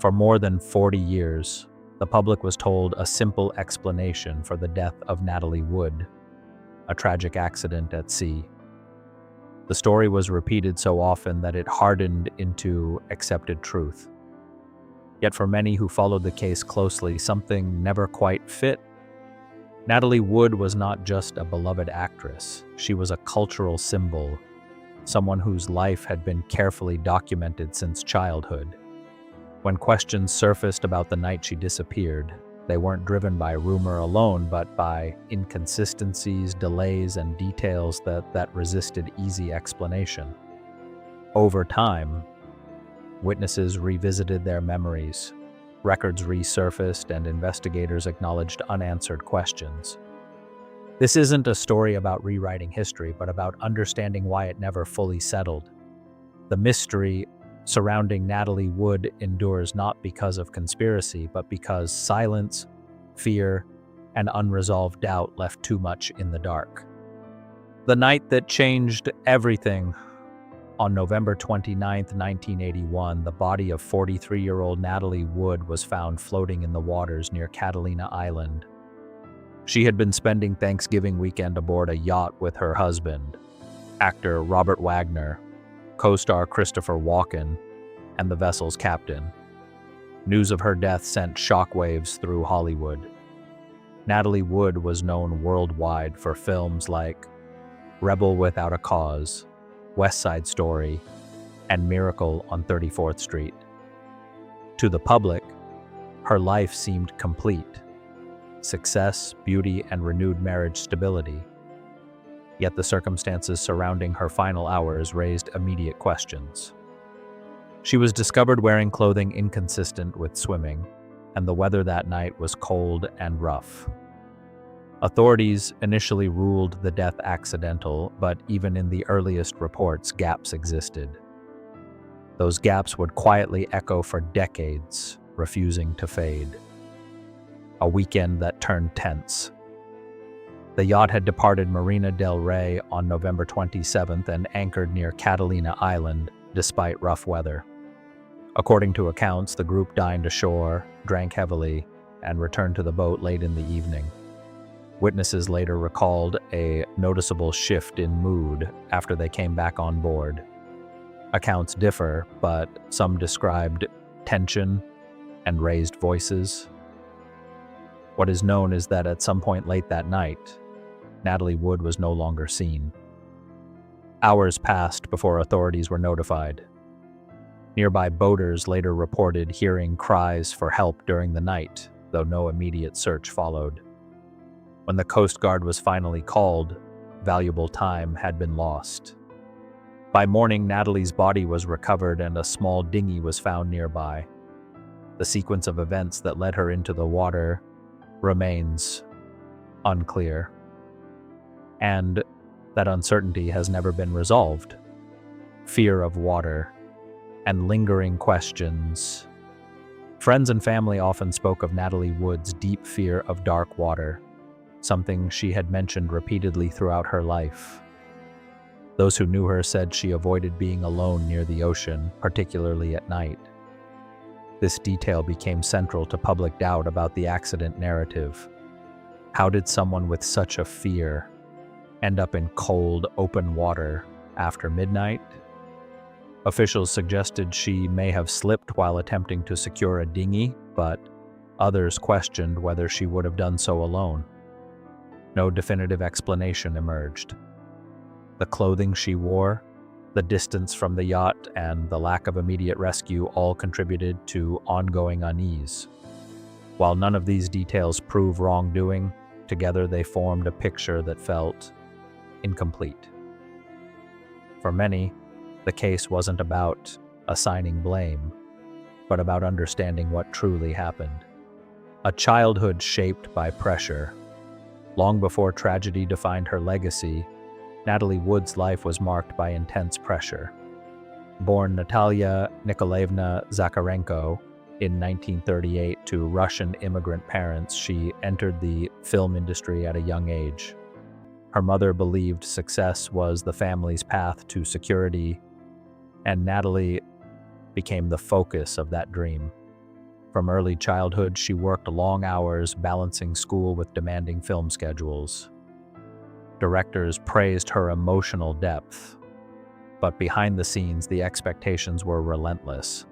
For more than 40 years, the public was told a simple explanation for the death of Natalie Wood, a tragic accident at sea. The story was repeated so often that it hardened into accepted truth. Yet for many who followed the case closely, something never quite fit. Natalie Wood was not just a beloved actress. She was a cultural symbol, someone whose life had been carefully documented since childhood. When questions surfaced about the night she disappeared, they weren't driven by rumor alone, but by inconsistencies, delays, and details that resisted easy explanation. Over time, witnesses revisited their memories, records resurfaced, and investigators acknowledged unanswered questions. This isn't a story about rewriting history, but about understanding why it never fully settled. The mystery surrounding Natalie Wood endures not because of conspiracy, but because silence, fear, and unresolved doubt left too much in the dark. The night that changed everything. On November 29, 1981, the body of 43-year-old Natalie Wood was found floating in the waters near Catalina Island. She had been spending Thanksgiving weekend aboard a yacht with her husband, actor Robert Wagner, co-star Christopher Walken, and the vessel's captain. News of her death sent shockwaves through Hollywood. Natalie Wood was known worldwide for films like Rebel Without a Cause, West Side Story, and Miracle on 34th Street. To the public, her life seemed complete: success, beauty, and renewed marriage stability. Yet the circumstances surrounding her final hours raised immediate questions. She was discovered wearing clothing inconsistent with swimming, and the weather that night was cold and rough. Authorities initially ruled the death accidental, but even in the earliest reports, gaps existed. Those gaps would quietly echo for decades, refusing to fade. A weekend that turned tense. The yacht had departed Marina del Rey on November 27th and anchored near Catalina Island, despite rough weather. According to accounts, the group dined ashore, drank heavily, and returned to the boat late in the evening. Witnesses later recalled a noticeable shift in mood after they came back on board. Accounts differ, but some described tension and raised voices. What is known is that at some point late that night, Natalie Wood was no longer seen. Hours passed before authorities were notified. Nearby boaters later reported hearing cries for help during the night, though no immediate search followed. When the Coast Guard was finally called, valuable time had been lost. By morning, Natalie's body was recovered and a small dinghy was found nearby. The sequence of events that led her into the water remains unclear. And that uncertainty has never been resolved. Fear of water and lingering questions. Friends and family often spoke of Natalie Wood's deep fear of dark water, something she had mentioned repeatedly throughout her life. Those who knew her said she avoided being alone near the ocean, particularly at night. This detail became central to public doubt about the accident narrative. How did someone with such a fear end up in cold, open water after midnight? Officials suggested she may have slipped while attempting to secure a dinghy, but others questioned whether she would have done so alone. No definitive explanation emerged. The clothing she wore, the distance from the yacht, and the lack of immediate rescue all contributed to ongoing unease. While none of these details prove wrongdoing, together they formed a picture that felt incomplete. For many, the case wasn't about assigning blame, but about understanding what truly happened. A childhood shaped by pressure. Long before tragedy defined her legacy, Natalie Wood's life was marked by intense pressure. Born Natalia Nikolaevna Zakharenko in 1938 to Russian immigrant parents, she entered the film industry at a young age. Her mother believed success was the family's path to security, and Natalie became the focus of that dream. From early childhood, she worked long hours balancing school with demanding film schedules. Directors praised her emotional depth, but behind the scenes, the expectations were relentless.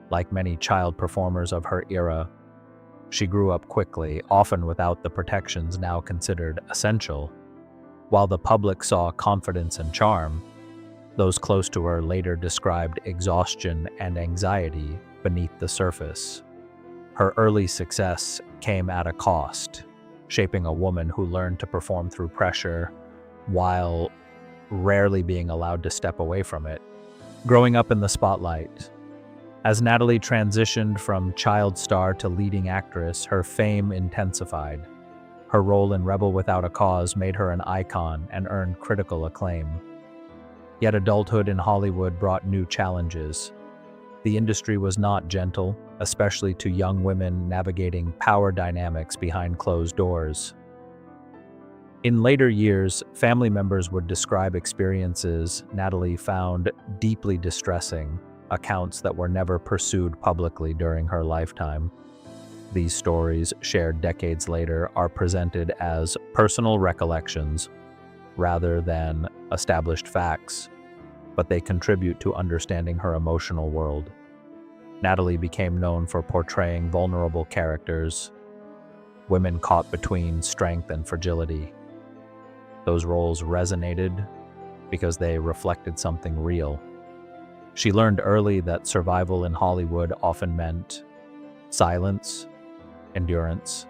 Like many child performers of her era, she grew up quickly, often without the protections now considered essential. While the public saw confidence and charm, those close to her later described exhaustion and anxiety beneath the surface. Her early success came at a cost, shaping a woman who learned to perform through pressure while rarely being allowed to step away from it. Growing up in the spotlight. As Natalie transitioned from child star to leading actress, her fame intensified. Her role in Rebel Without a Cause made her an icon and earned critical acclaim. Yet adulthood in Hollywood brought new challenges. The industry was not gentle, especially to young women navigating power dynamics behind closed doors. In later years, family members would describe experiences Natalie found deeply distressing, accounts that were never pursued publicly during her lifetime. These stories, shared decades later, are presented as personal recollections rather than established facts, but they contribute to understanding her emotional world. Natalie became known for portraying vulnerable characters, women caught between strength and fragility. Those roles resonated because they reflected something real. She learned early that survival in Hollywood often meant silence, endurance,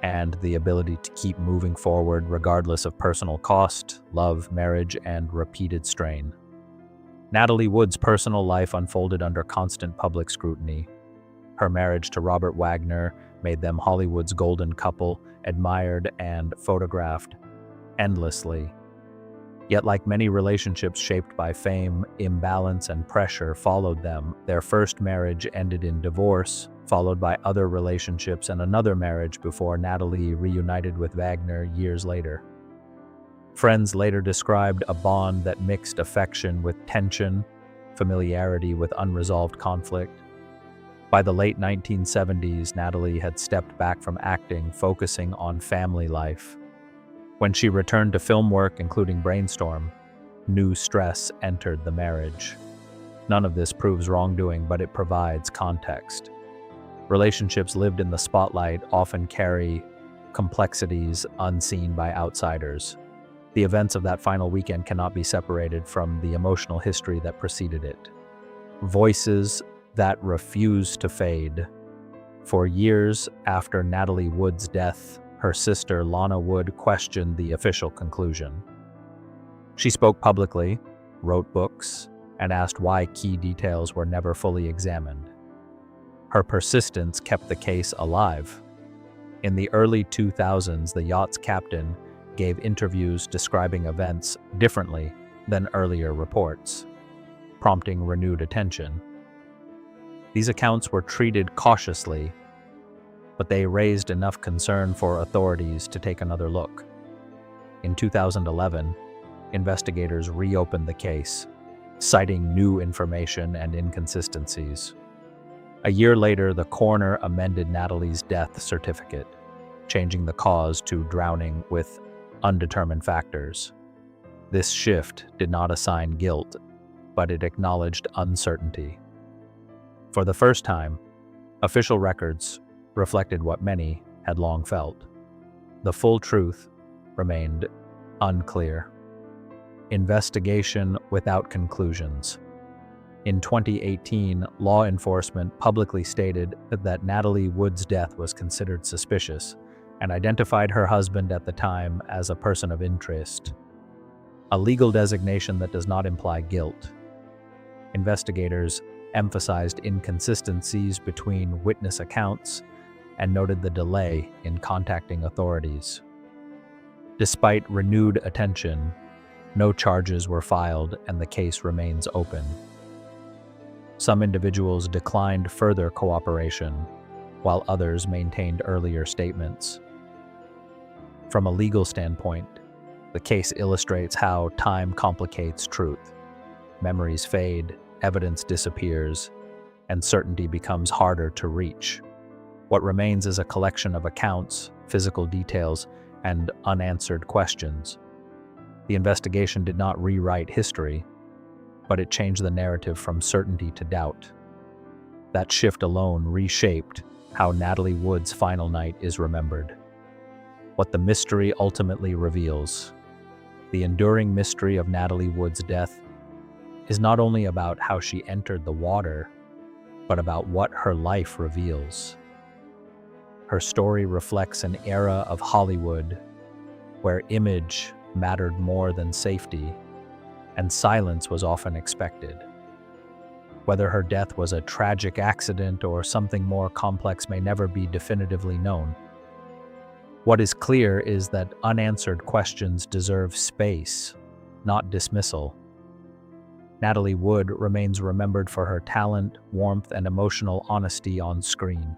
and the ability to keep moving forward regardless of personal cost, love, marriage, and repeated strain. Natalie Wood's personal life unfolded under constant public scrutiny. Her marriage to Robert Wagner made them Hollywood's golden couple, admired and photographed endlessly. Yet, like many relationships shaped by fame, imbalance and pressure followed them. Their first marriage ended in divorce, followed by other relationships and another marriage before Natalie reunited with Wagner years later. Friends later described a bond that mixed affection with tension, familiarity with unresolved conflict. By the late 1970s, Natalie had stepped back from acting, focusing on family life. When she returned to film work, including Brainstorm, new stress entered the marriage. None of this proves wrongdoing, but it provides context. Relationships lived in the spotlight often carry complexities unseen by outsiders. The events of that final weekend cannot be separated from the emotional history that preceded it. Voices that refuse to fade. For years after Natalie Wood's death, her sister Lana Wood questioned the official conclusion. She spoke publicly, wrote books, and asked why key details were never fully examined. Her persistence kept the case alive. In the early 2000s, the yacht's captain gave interviews describing events differently than earlier reports, prompting renewed attention. These accounts were treated cautiously, but they raised enough concern for authorities to take another look. In 2011, investigators reopened the case, citing new information and inconsistencies. A year later, the coroner amended Natalie's death certificate, changing the cause to drowning with undetermined factors. This shift did not assign guilt, but it acknowledged uncertainty. For the first time, official records reflected what many had long felt. The full truth remained unclear. Investigation without conclusions. In 2018, law enforcement publicly stated that Natalie Wood's death was considered suspicious and identified her husband at the time as a person of interest, a legal designation that does not imply guilt. Investigators emphasized inconsistencies between witness accounts and noted the delay in contacting authorities. Despite renewed attention, no charges were filed and the case remains open. Some individuals declined further cooperation, while others maintained earlier statements. From a legal standpoint, the case illustrates how time complicates truth. Memories fade, evidence disappears, and certainty becomes harder to reach. What remains is a collection of accounts, physical details, and unanswered questions. The investigation did not rewrite history, but it changed the narrative from certainty to doubt. That shift alone reshaped how Natalie Wood's final night is remembered. What the mystery ultimately reveals. The enduring mystery of Natalie Wood's death is not only about how she entered the water, but about what her life reveals. Her story reflects an era of Hollywood where image mattered more than safety, and silence was often expected. Whether her death was a tragic accident or something more complex may never be definitively known. What is clear is that unanswered questions deserve space, not dismissal. Natalie Wood remains remembered for her talent, warmth, and emotional honesty on screen.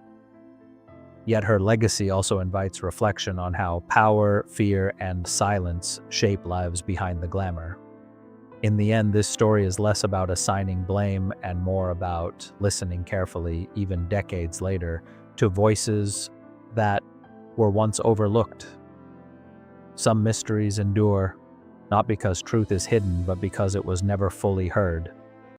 Yet her legacy also invites reflection on how power, fear, and silence shape lives behind the glamour. In the end, this story is less about assigning blame and more about listening carefully, even decades later, to voices that were once overlooked. Some mysteries endure, not because truth is hidden, but because it was never fully heard.